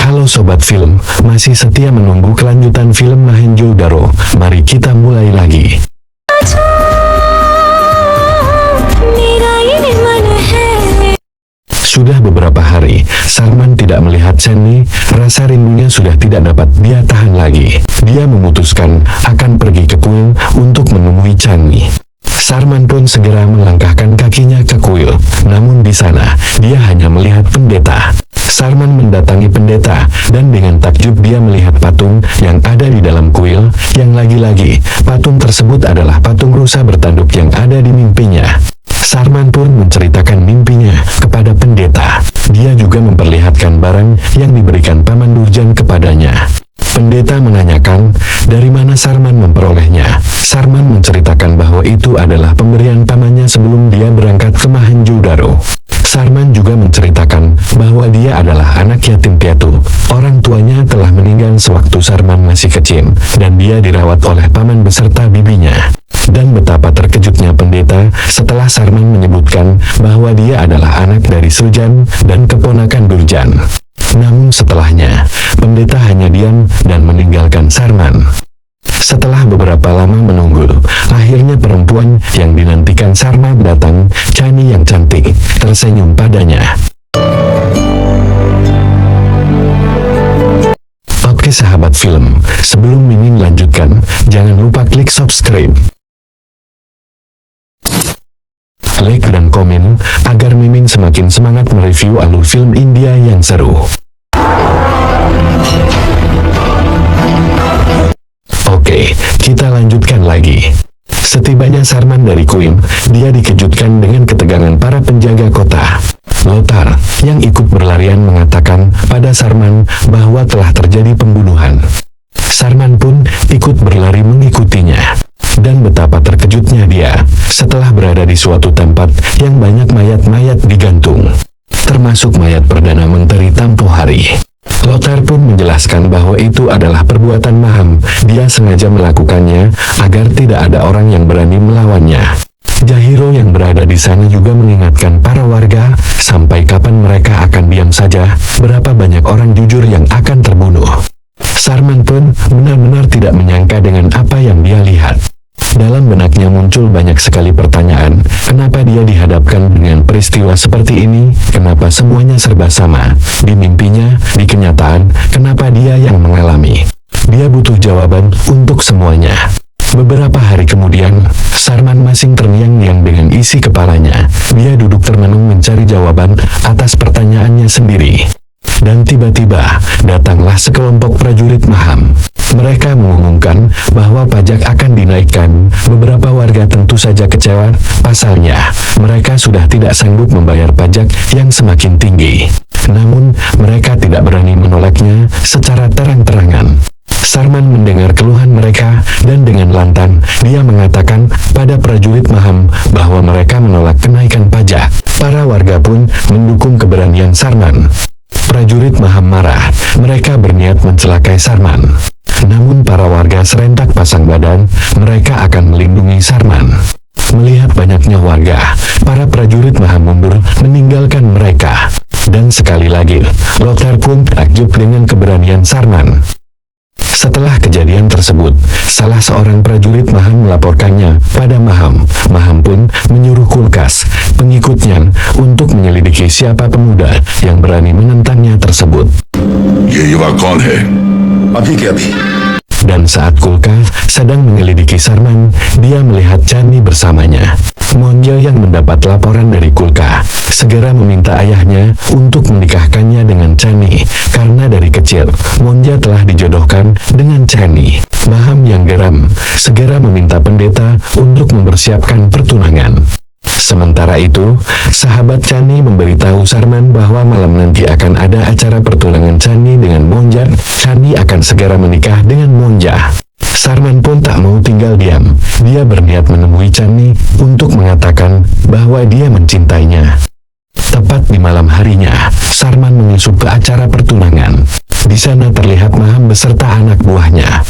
Halo Sobat Film, masih setia menunggu kelanjutan film Mohenjo-daro? Mari kita mulai lagi. Sudah beberapa hari, Sarman tidak melihat Channi. Rasa rindunya sudah tidak dapat dia tahan lagi. Dia memutuskan akan pergi ke kuil untuk menemui Channi. Sarman pun segera melangkahkan kakinya ke kuil. Namun di sana, dia hanya melihat pendeta. Sarman mendatangi pendeta, dan dengan takjub dia melihat patung yang ada di dalam kuil, yang lagi-lagi, patung tersebut adalah patung rusa bertanduk yang ada di mimpinya. Sarman pun menceritakan mimpinya kepada pendeta. Dia juga memperlihatkan barang yang diberikan Paman Durjan kepadanya. Pendeta menanyakan, dari mana Sarman memperolehnya. Sarman menceritakan bahwa itu adalah pemberian pamannya sebelum dia berangkat ke Mohenjo-daro. Sarman juga menceritakan bahwa dia adalah anak yatim piatu. Orang tuanya telah meninggal sewaktu Sarman masih kecil, dan dia dirawat oleh paman beserta bibinya. Dan betapa terkejutnya pendeta setelah Sarman menyebutkan bahwa dia adalah anak dari Sujan dan keponakan Durjan. Namun setelahnya, pendeta hanya diam dan meninggalkan Sarman. Setelah beberapa lama menunggu, akhirnya perempuan yang dinantikan Sarman datang. Channi yang cantik tersenyum padanya. Oke sahabat film, sebelum Mimin lanjutkan, jangan lupa klik subscribe, like dan komen, agar Mimin semakin semangat mereview alur film India yang seru. Oke, kita lanjutkan lagi. Setibanya Sarman dari kuil, dia dikejutkan dengan ketegangan para penjaga kota. Lothar, yang ikut berlarian mengatakan pada Sarman bahwa telah terjadi pembunuhan. Sarman pun ikut berlari mengikutinya. Dan betapa terkejutnya dia setelah berada di suatu tempat yang banyak mayat-mayat digantung, termasuk mayat Perdana Menteri tempo hari. Lothar pun menjelaskan bahwa itu adalah perbuatan Maham. Dia sengaja melakukannya agar tidak ada orang yang berani melawannya. Jahiro yang berada di sana juga mengingatkan para warga, sampai kapan mereka akan diam saja, berapa banyak orang jujur yang akan terbunuh. Sarman pun benar-benar tidak menyangka dengan apa yang dia lihat. Dalam benaknya muncul banyak sekali pertanyaan, kenapa dia dihadapkan dengan peristiwa seperti ini, kenapa semuanya serba sama, di mimpinya, di kenyataan, kenapa dia yang mengalami. Dia butuh jawaban untuk semuanya. Beberapa hari kemudian, Sarman masing terngiang-ngiang dengan isi kepalanya. Dia duduk termenung mencari jawaban atas pertanyaannya sendiri. Dan tiba-tiba, datanglah sekelompok prajurit Maham. Mereka mengumumkan bahwa pajak akan dinaikkan. Beberapa warga tentu saja kecewa, pasalnya, mereka sudah tidak sanggup membayar pajak yang semakin tinggi. Namun, mereka tidak berani menolaknya secara terang-terangan. Sarman mendengar keluhan mereka, dan dengan lantang, dia mengatakan pada prajurit Maham bahwa mereka menolak kenaikan pajak. Para warga pun mendukung keberanian Sarman. Prajurit Maham marah, mereka berniat mencelakai Sarman. Namun para warga serentak pasang badan, mereka akan melindungi Sarman. Melihat banyaknya warga, para prajurit Maham mundur meninggalkan mereka. Dan sekali lagi, Lothar pun takjub dengan keberanian Sarman. Setelah kejadian tersebut, salah seorang prajurit Maham melaporkannya pada Maham. Maham pun menyuruh Kulkas, pengikutnya, untuk menyelidiki siapa pemuda yang berani menentangnya tersebut. ये युवा कौन है? अभी के अभी. Dan saat Kulka sedang menyelidiki Sarman, dia melihat Channi bersamanya. Monja yang mendapat laporan dari Kulka segera meminta ayahnya untuk menikahkannya dengan Channi, karena dari kecil Monja telah dijodohkan dengan Channi. Maham yang geram segera meminta pendeta untuk mempersiapkan pertunangan. Sementara itu, sahabat Channi memberitahu Sarman bahwa malam nanti akan ada acara pertunangan Channi dengan Monja. Channi akan segera menikah dengan Monja. Sarman pun tak mau tinggal diam. Dia berniat menemui Channi untuk mengatakan bahwa dia mencintainya. Tepat di malam harinya, Sarman menyusup ke acara pertunangan. Di sana terlihat Maham beserta anak buahnya.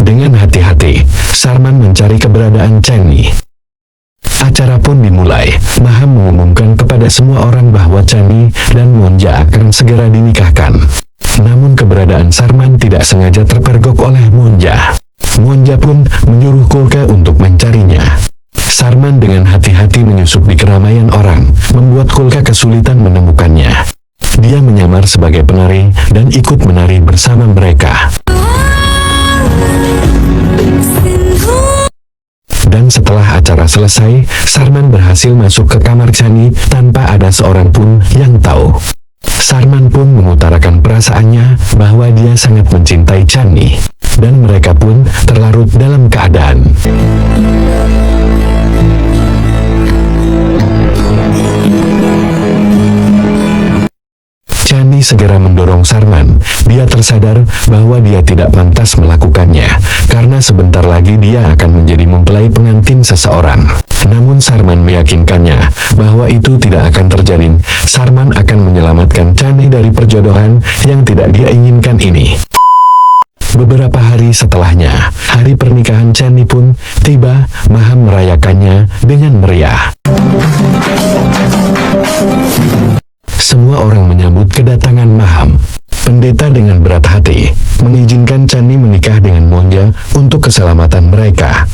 Dengan hati-hati, Sarman mencari keberadaan Channi. Acara pun dimulai. Maham mengumumkan kepada semua orang bahwa Channi dan Monja akan segera dinikahkan. Namun keberadaan Sarman tidak sengaja terpergok oleh Monja. Monja pun menyuruh Kulka untuk mencarinya. Sarman dengan hati-hati menyusup di keramaian orang, membuat Kulka kesulitan menemukannya. Dia menyamar sebagai penari dan ikut menari bersama mereka. Dan setelah acara selesai, Sarman berhasil masuk ke kamar Chani tanpa ada seorang pun yang tahu. Sarman pun mengutarakan perasaannya bahwa dia sangat mencintai Chani, dan mereka pun terlarut dalam keadaan. Chani segera mendorong Sarman. Dia tersadar bahwa dia tidak pantas melakukannya, karena sebentar lagi dia akan menjadi mempelai pengantin seseorang. Namun Sarman meyakinkannya bahwa itu tidak akan terjadi. Sarman akan menyelamatkan Chani dari perjodohan yang tidak dia inginkan ini. Beberapa hari setelahnya, hari pernikahan Chani pun tiba. Maham merayakannya dengan meriah. Semua orang menyambut kedatangan Maham. Pendeta dengan berat hati mengizinkan Chani menikah dengan Monja untuk keselamatan mereka.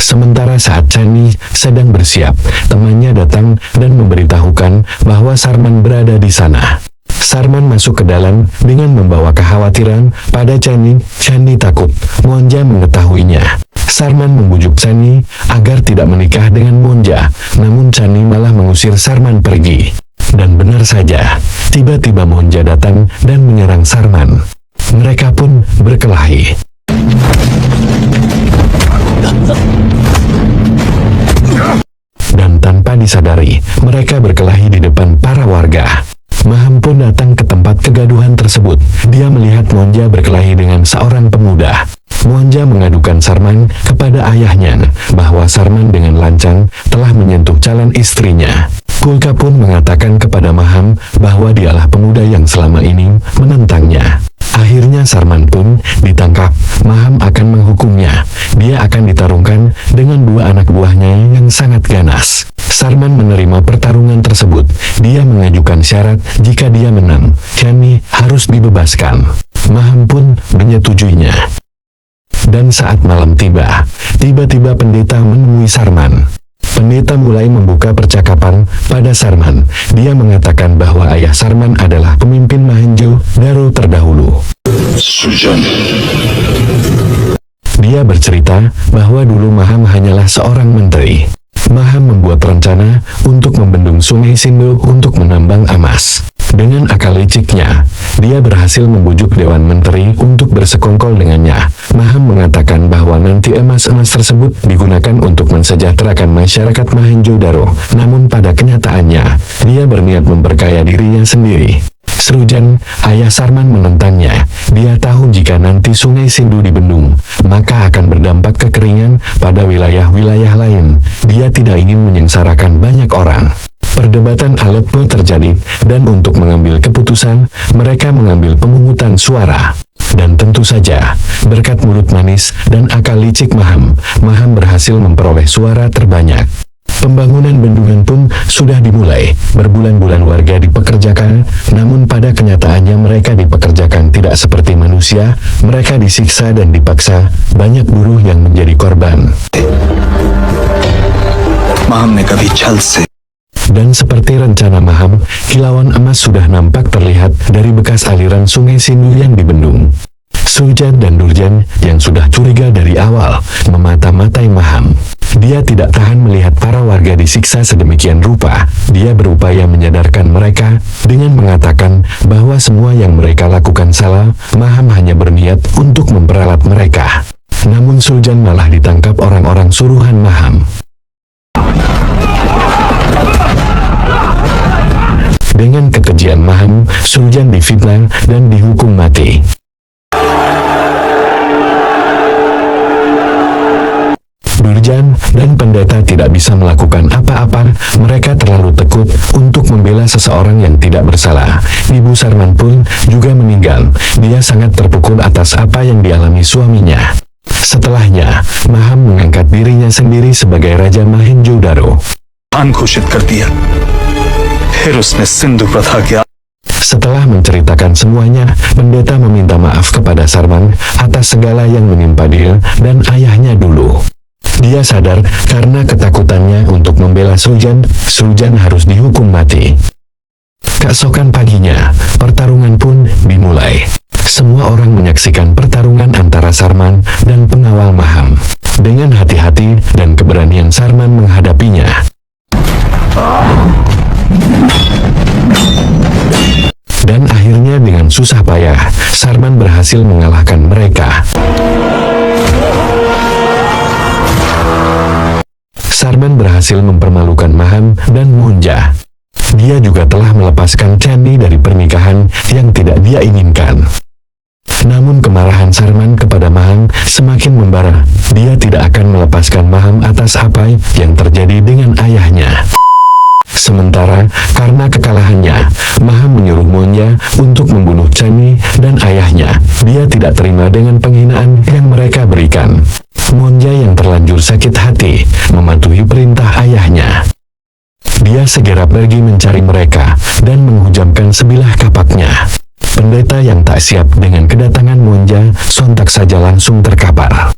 Sementara saat Chani sedang bersiap, temannya datang dan memberitahukan bahwa Sarman berada di sana. Sarman masuk ke dalam dengan membawa kekhawatiran pada Chani. Chani takut Monja mengetahuinya. Sarman membujuk Chani agar tidak menikah dengan Monja, namun Chani malah mengusir Sarman pergi. Dan benar saja, tiba-tiba Monja datang dan menyerang Sarman. Mereka pun berkelahi. Dan tanpa disadari, mereka berkelahi di depan para warga. Maham pun datang ke tempat kegaduhan tersebut. Dia melihat Monja berkelahi dengan seorang pemuda. Monja mengadukan Sarman kepada ayahnya bahwa Sarman dengan lancang telah menyentuh calon istrinya. Kulka pun mengatakan kepada Maham bahwa dialah pemuda yang selama ini menentangnya. Akhirnya Sarman pun ditangkap. Maham akan menghukumnya. Dia akan ditarungkan dengan dua anak buahnya yang sangat ganas. Sarman menerima pertarungan tersebut. Dia mengajukan syarat jika dia menang, Chani harus dibebaskan. Maham pun menyetujuinya. Dan saat malam tiba, tiba-tiba pendeta menemui Sarman. Pendeta mulai membuka percakapan pada Sarman. Dia mengatakan bahwa ayah Sarman adalah pemimpin Mohenjo-daro terdahulu. Sujan. Dia bercerita bahwa dulu Maham hanyalah seorang menteri. Maham membuat rencana untuk membendung sungai Sindhu untuk menambang emas. Dengan akal liciknya, dia berhasil membujuk Dewan Menteri untuk bersekongkol dengannya. Maham mengatakan bahwa nanti emas-emas tersebut digunakan untuk mensejahterakan masyarakat Mohenjo-daro. Namun pada kenyataannya, dia berniat memperkaya dirinya sendiri. Srujan, ayah Sarman menentangnya. Dia tahu jika nanti sungai Sindhu dibendung, maka akan berdampak kekeringan pada wilayah-wilayah lain. Dia tidak ingin menyengsarakan banyak orang. Perdebatan alot pun terjadi, dan untuk mengambil keputusan, mereka mengambil pemungutan suara. Dan tentu saja, berkat mulut manis dan akal licik Maham, Maham berhasil memperoleh suara terbanyak. Pembangunan bendungan pun sudah dimulai. Berbulan-bulan warga dipekerjakan, namun pada kenyataannya mereka dipekerjakan tidak seperti manusia. Mereka disiksa dan dipaksa. Banyak buruh yang menjadi korban. Maham ne kabhi chal se. Dan seperti rencana Maham, kilauan emas sudah nampak terlihat dari bekas aliran sungai Sindhu yang dibendung. Sujan dan Durjan yang sudah curiga dari awal memata-matai Maham. Dia tidak tahan melihat para warga disiksa sedemikian rupa. Dia berupaya menyadarkan mereka dengan mengatakan bahwa semua yang mereka lakukan salah. Maham hanya berniat untuk memperalat mereka. Namun Sujan malah ditangkap orang-orang suruhan Maham. Dengan kekejian Maham, Sujan difitnah dan dihukum mati. Durjan dan pendeta tidak bisa melakukan apa-apa. Mereka terlalu takut untuk membela seseorang yang tidak bersalah. Ibu Sarman pun juga meninggal. Dia sangat terpukul atas apa yang dialami suaminya. Setelahnya, Maham mengangkat dirinya sendiri sebagai Raja Mohenjo-daro. घोषित कर दिया। फिर उसने सिंधु प्रथा के Setelah menceritakan semuanya, pendeta meminta maaf kepada Sarman atas segala yang menimpa dia dan ayahnya dulu. Dia sadar karena ketakutannya untuk membela Sujan harus dihukum mati. Keesokan paginya, pertarungan pun dimulai. Semua orang menyaksikan pertarungan antara Sarman dan pengawal Maham. Dengan hati-hati dan keberanian Sarman menghadapinya. Dan akhirnya dengan susah payah, Sarman berhasil mengalahkan mereka. Sarman berhasil mempermalukan Maham dan Monja. Dia juga telah melepaskan Chani dari pernikahan yang tidak dia inginkan. Namun kemarahan Sarman kepada Maham semakin membara. Dia tidak akan melepaskan Maham atas apa yang terjadi dengan ayahnya. Sementara, karena kekalahannya, Maham menyuruh Monja untuk membunuh Chani dan ayahnya. Dia tidak terima dengan penghinaan yang mereka berikan. Monja yang terlanjur sakit hati, mematuhi perintah ayahnya. Dia segera pergi mencari mereka, dan menghujamkan sebilah kapaknya. Pendeta yang tak siap dengan kedatangan Monja, sontak saja langsung terkapar.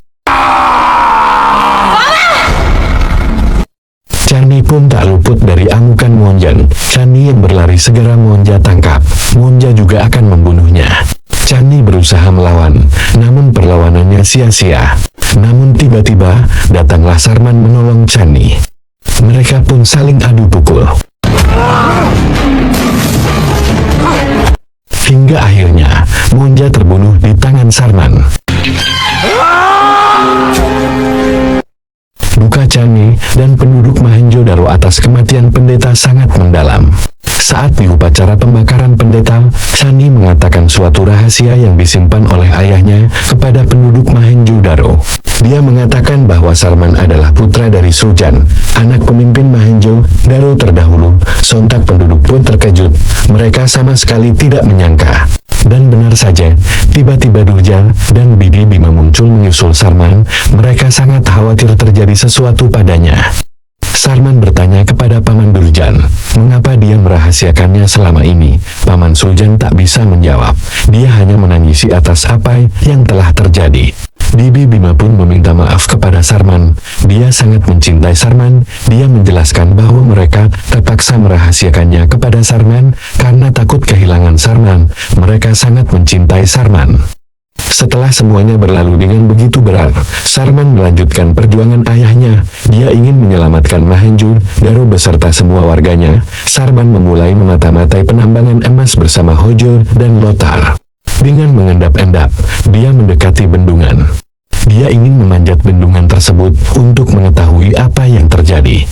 Chani pun tak luput dari amukan Monjan. Chani yang berlari segera Monja tangkap. Monja juga akan membunuhnya. Chani berusaha melawan, namun perlawanannya sia-sia. Namun tiba-tiba, datanglah Sarman menolong Chani. Mereka pun saling adu pukul. Hingga akhirnya, Monja terbunuh di tangan Sarman. Duka Chani dan penduduk Mohenjo-daro atas kematian pendeta sangat mendalam. Saat di upacara pembakaran pendeta, Chani mengatakan suatu rahasia yang disimpan oleh ayahnya kepada penduduk Mohenjo-daro. Dia mengatakan bahwa Sarman adalah putra dari Sujan, anak pemimpin Mohenjo-daro terdahulu. Sontak penduduk pun terkejut. Mereka sama sekali tidak menyangka. Dan benar saja, tiba-tiba Durja dan Bibi Bima muncul menyusul Sarman. Mereka sangat khawatir terjadi sesuatu padanya. Sarman bertanya kepada Paman Durjan, mengapa dia merahasiakannya selama ini. Paman Sujan tak bisa menjawab. Dia hanya menangisi atas apa yang telah terjadi. Bibi Bima pun meminta maaf kepada Sarman. Dia sangat mencintai Sarman. Dia menjelaskan bahwa mereka terpaksa merahasiakannya kepada Sarman karena takut kehilangan Sarman. Mereka sangat mencintai Sarman. Setelah semuanya berlalu dengan begitu berat, Sarman melanjutkan perjuangan ayahnya. Dia ingin menyelamatkan Mohenjo-daro beserta semua warganya. Sarman memulai memata-matai penambangan emas bersama Hojo dan Lothar. Dengan mengendap-endap, dia mendekati bendungan. Dia ingin memanjat bendungan tersebut untuk mengetahui apa yang terjadi.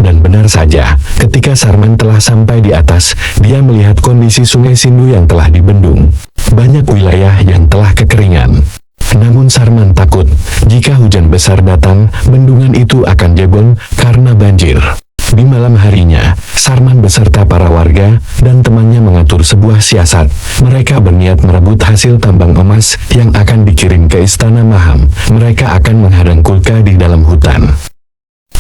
Dan benar saja, ketika Sarman telah sampai di atas, dia melihat kondisi sungai Sindu yang telah dibendung. Banyak wilayah yang telah kekeringan. Namun Sarman takut, jika hujan besar datang, bendungan itu akan jebol karena banjir. Di malam harinya, Sarman beserta para warga dan temannya mengatur sebuah siasat. Mereka berniat merebut hasil tambang emas yang akan dikirim ke Istana Maham. Mereka akan menghadang Kulka di dalam hutan.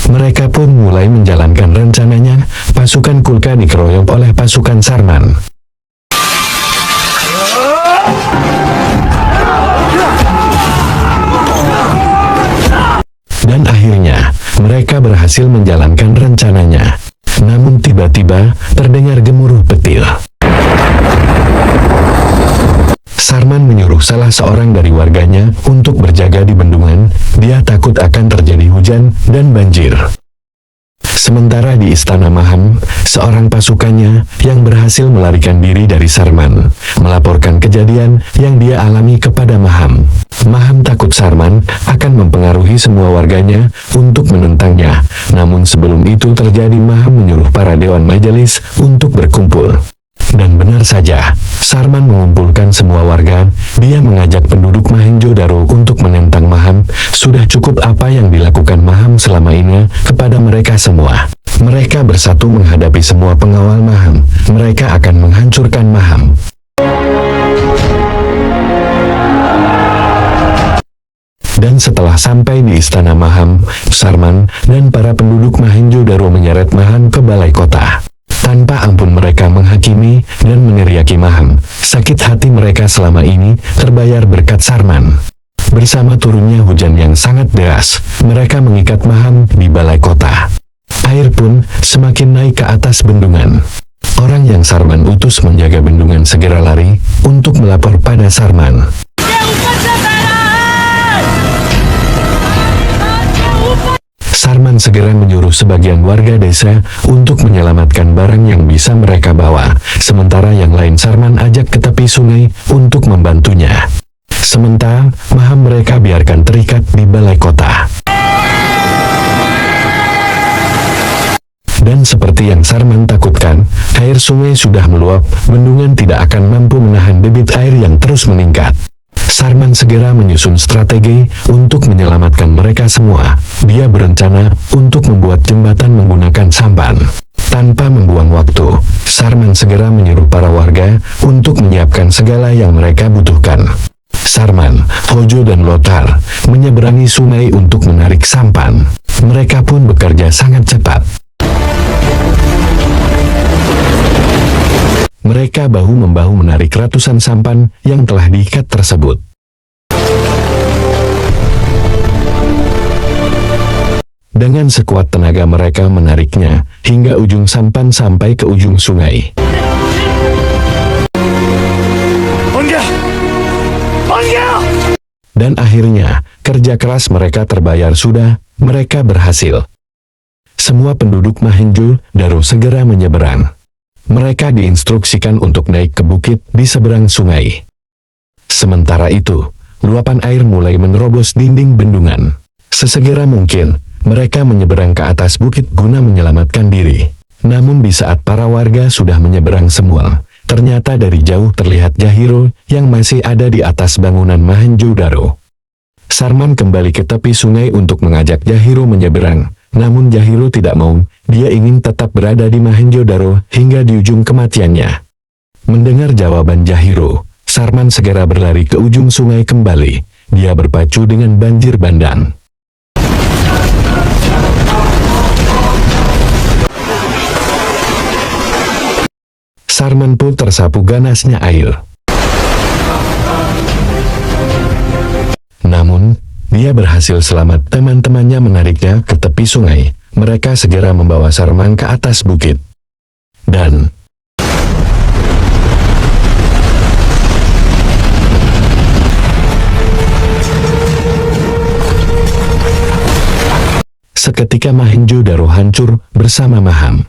Mereka pun mulai menjalankan rencananya. Pasukan Kulka dikeroyok oleh pasukan Sarman. Dan akhirnya, mereka berhasil menjalankan rencananya. Namun tiba-tiba, terdengar gemuruh petir. Sarman menyuruh salah seorang dari warganya untuk berjaga di bendungan. Dia takut akan terjadi hujan dan banjir. Sementara di Istana Maham, seorang pasukannya yang berhasil melarikan diri dari Sarman melaporkan kejadian yang dia alami kepada Maham. Maham takut Sarman akan mempengaruhi semua warganya untuk menentangnya. Namun sebelum itu terjadi, Maham menyuruh para dewan majelis untuk berkumpul. Dan benar saja, Sarman mengumpulkan semua warga. Dia mengajak penduduk Mohenjo-daro untuk menentang Maham. Sudah cukup apa yang dilakukan Maham selama ini kepada mereka semua. Mereka bersatu menghadapi semua pengawal Maham. Mereka akan menghancurkan Maham. Dan setelah sampai di istana Maham, Sarman dan para penduduk Mohenjo-daro menyeret Maham ke balai kota. Tanpa ampun mereka menghakimi dan meneriaki Maham. Sakit hati mereka selama ini terbayar berkat Sarman. Bersama turunnya hujan yang sangat deras, mereka mengikat Maham di balai kota. Air pun semakin naik ke atas bendungan. Orang yang Sarman utus menjaga bendungan segera lari untuk melapor pada Sarman. Sarman segera menyuruh sebagian warga desa untuk menyelamatkan barang yang bisa mereka bawa, sementara yang lain Sarman ajak ke tepi sungai untuk membantunya. Sementara Maham mereka biarkan terikat di balai kota. Dan seperti yang Sarman takutkan, air sungai sudah meluap, bendungan tidak akan mampu menahan debit air yang terus meningkat. Sarman segera menyusun strategi untuk menyelamatkan mereka semua. Dia berencana untuk membuat jembatan menggunakan sampan. Tanpa membuang waktu, Sarman segera menyuruh para warga untuk menyiapkan segala yang mereka butuhkan. Sarman, Hojo dan Lothar menyeberangi sungai untuk menarik sampan. Mereka pun bekerja sangat cepat. Mereka bahu-membahu menarik ratusan sampan yang telah diikat tersebut. Dengan sekuat tenaga mereka menariknya hingga ujung sampan sampai ke ujung sungai. Dan akhirnya, kerja keras mereka terbayar sudah, mereka berhasil. Semua penduduk Mohenjo-daro segera menyeberang. Mereka diinstruksikan untuk naik ke bukit di seberang sungai. Sementara itu, luapan air mulai menerobos dinding bendungan. Sesegera mungkin, mereka menyeberang ke atas bukit guna menyelamatkan diri. Namun di saat para warga sudah menyeberang semua, ternyata dari jauh terlihat Jahiro yang masih ada di atas bangunan Mohenjo-daro. Sarman kembali ke tepi sungai untuk mengajak Jahiro menyeberang. Namun Jahiro tidak mau, dia ingin tetap berada di Mohenjo-daro hingga di ujung kematiannya. Mendengar jawaban Jahiro, Sarman segera berlari ke ujung sungai kembali. Dia berpacu dengan banjir bandang. Sarman pun tersapu ganasnya air. Namun, dia berhasil selamat. Teman-temannya menariknya ke tepi sungai. Mereka segera membawa Sarman ke atas bukit. Dan seketika Mohenjo-daro hancur bersama Maham.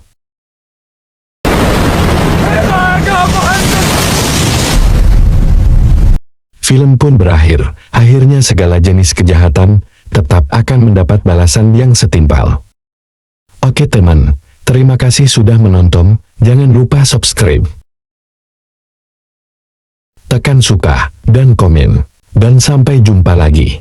Film pun berakhir. Akhirnya segala jenis kejahatan tetap akan mendapat balasan yang setimpal. Oke teman, terima kasih sudah menonton. Jangan lupa subscribe, tekan suka, dan komen. Dan sampai jumpa lagi.